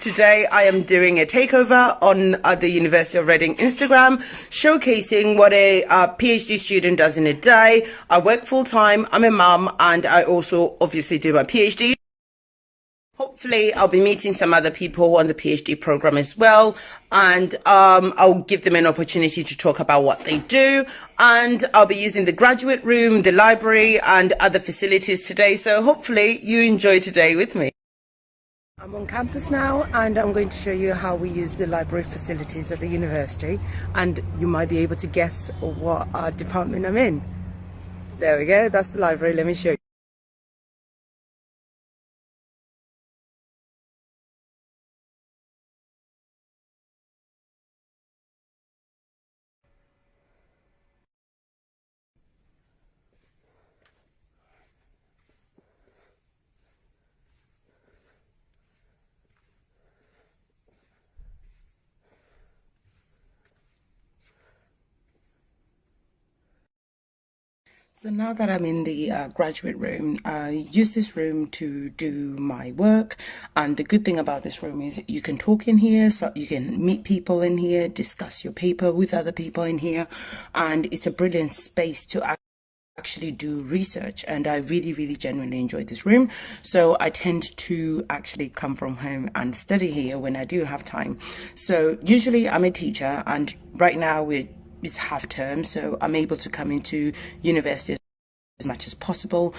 Today I am doing a takeover on the University of Reading Instagram, showcasing what a PhD student does in a day. I work full-time, I'm a mum, and I also obviously do my PhD. Hopefully I'll be meeting some other people on the PhD program as well, and I'll give them an opportunity to talk about what they do, and I'll be using the graduate room, the library, and other facilities today, so hopefully you enjoy today with me. I'm on campus now, and I'm going to show you how we use the library facilities at the university, and you might be able to guess what department I'm in. There we go, that's the library. Let me show you. So now that I'm in the graduate room, I use this room to do my work. And the good thing about this room is you can talk in here, so you can meet people in here, discuss your paper with other people in here. And it's a brilliant space to actually do research, and I really genuinely enjoy this room, so I tend to actually come from home and study here when I do have time. So usually I'm a teacher, and right now it's half term, so I'm able to come into university as much as possible.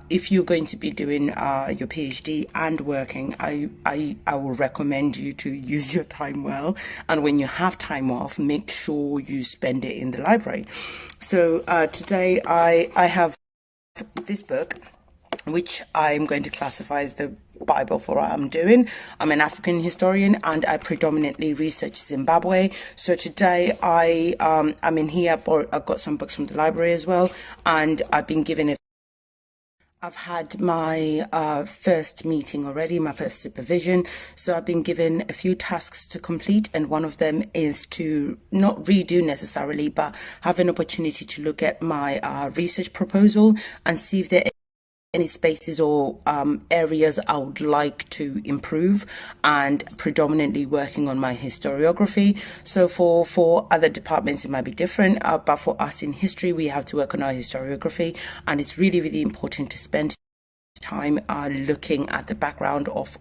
If you're going to be doing your PhD and working, I will recommend you to use your time well, and when you have time off, make sure you spend it in the library. So today I have this book, which I'm going to classify as the Bible for what I'm doing. I'm an African historian, and I predominantly research Zimbabwe. So today I'm in here, but I've got some books from the library as well, and I've had my first meeting already, my first supervision. So I've been given a few tasks to complete, and one of them is to not redo necessarily, but have an opportunity to look at my research proposal and see if there are any spaces or areas I would like to improve, and predominantly working on my historiography. So for other departments it might be different, but for us in history we have to work on our historiography, and it's really important to spend time looking at the background of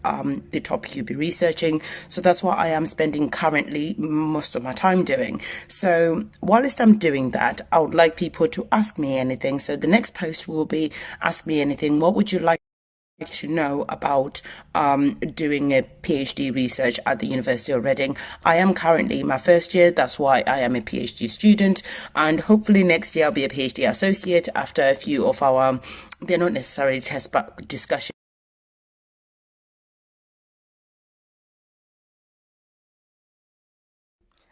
the topic you'll be researching. So that's what I am spending currently most of my time doing. So whilst I'm doing that, I would like people to ask me anything. So the next post will be ask me anything. What would you like to know about doing a PhD research at the University of Reading? I am currently in my first year, that's why I am a PhD student, and hopefully next year I'll be a PhD associate after a few of our, they're not necessarily tests but discussions.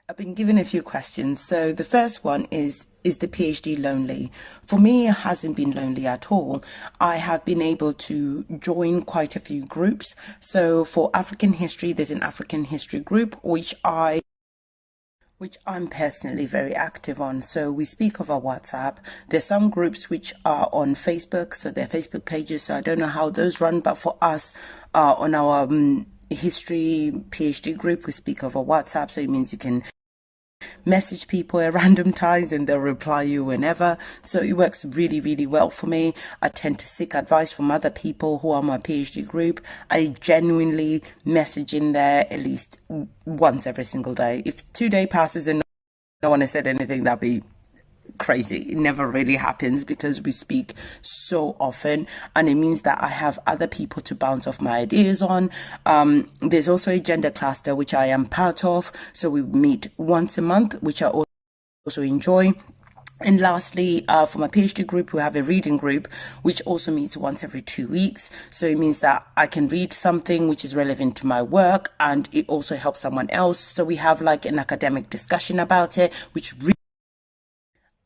I've been given a few questions. So the first one is the PhD lonely? For me, it hasn't been lonely at all. I have been able to join quite a few groups. So for African history, there's an African history group, which I'm personally very active on. So we speak over WhatsApp. There's some groups which are on Facebook, so they're Facebook pages. So I don't know how those run, but for us on our history PhD group, we speak over WhatsApp. So it means you can message people at random times and they'll reply you whenever. So it works really well for me. I tend to seek advice from other people who are my PhD group. I genuinely message in there at least once every single day. If 2 days passes and no one has said anything, that'd be crazy. It never really happens because we speak so often, and it means that I have other people to bounce off my ideas on. There's also a gender cluster which I am part of, so we meet once a month, which I also enjoy. And lastly, for my PhD group, we have a reading group, which also meets once every 2 weeks. So it means that I can read something which is relevant to my work, and it also helps someone else. So we have like an academic discussion about it, which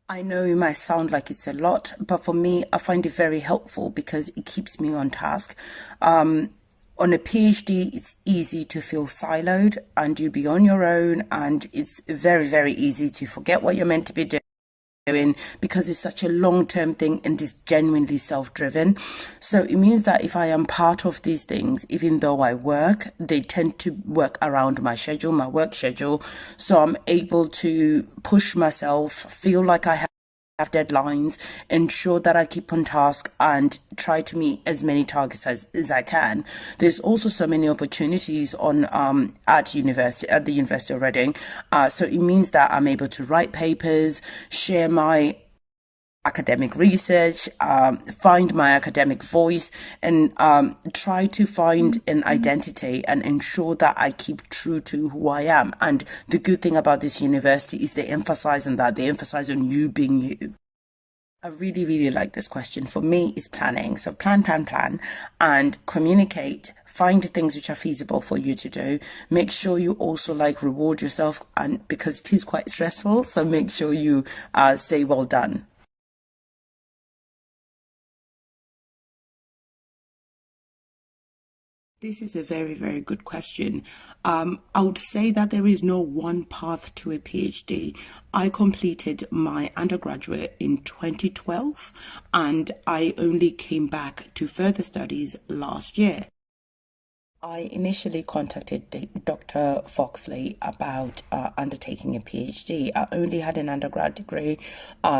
I know it might sound like it's a lot, but for me, I find it very helpful because it keeps me on task. On a PhD, it's easy to feel siloed and you be on your own, and it's very easy to forget what you're meant to be doing doing, because it's such a long-term thing and it's genuinely self-driven. So it means that if I am part of these things, even though I work, they tend to work around my schedule, my work schedule. So I'm able to push myself, feel like I have deadlines, ensure that I keep on task and try to meet as many targets as I can. There's also so many opportunities on at the University of Reading. So it means that I'm able to write papers, share my academic research, find my academic voice, and try to find an identity and ensure that I keep true to who I am. And the good thing about this university is they emphasize on that. They emphasize on you being you. I really, really like this question. For me, it's planning. So plan, and communicate. Find things which are feasible for you to do. Make sure you also reward yourself, and because it is quite stressful. So make sure you say well done. This is a very, very good question. I would say that there is no one path to a PhD. I completed my undergraduate in 2012 and I only came back to further studies last year. I initially contacted Dr. Foxley about undertaking a PhD. I only had an undergrad degree,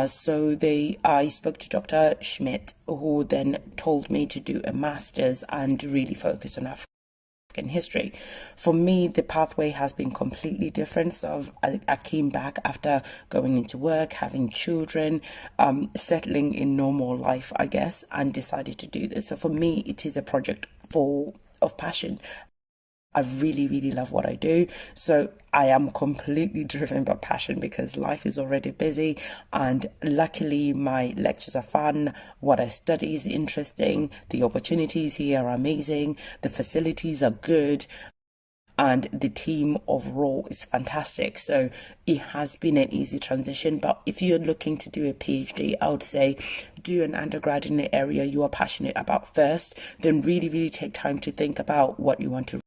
so I spoke to Dr. Schmidt, who then told me to do a master's and really focus on African history. For me, the pathway has been completely different. So I came back after going into work, having children, settling in normal life, I guess, and decided to do this. So for me, it is a project of passion. I really, really love what I do. So I am completely driven by passion because life is already busy. And luckily, my lectures are fun. What I study is interesting. The opportunities here are amazing. The facilities are good. And the team overall is fantastic. So it has been an easy transition. But if you're looking to do a PhD, I would say do an undergrad in the area you are passionate about first. Then really, really take time to think about what you want to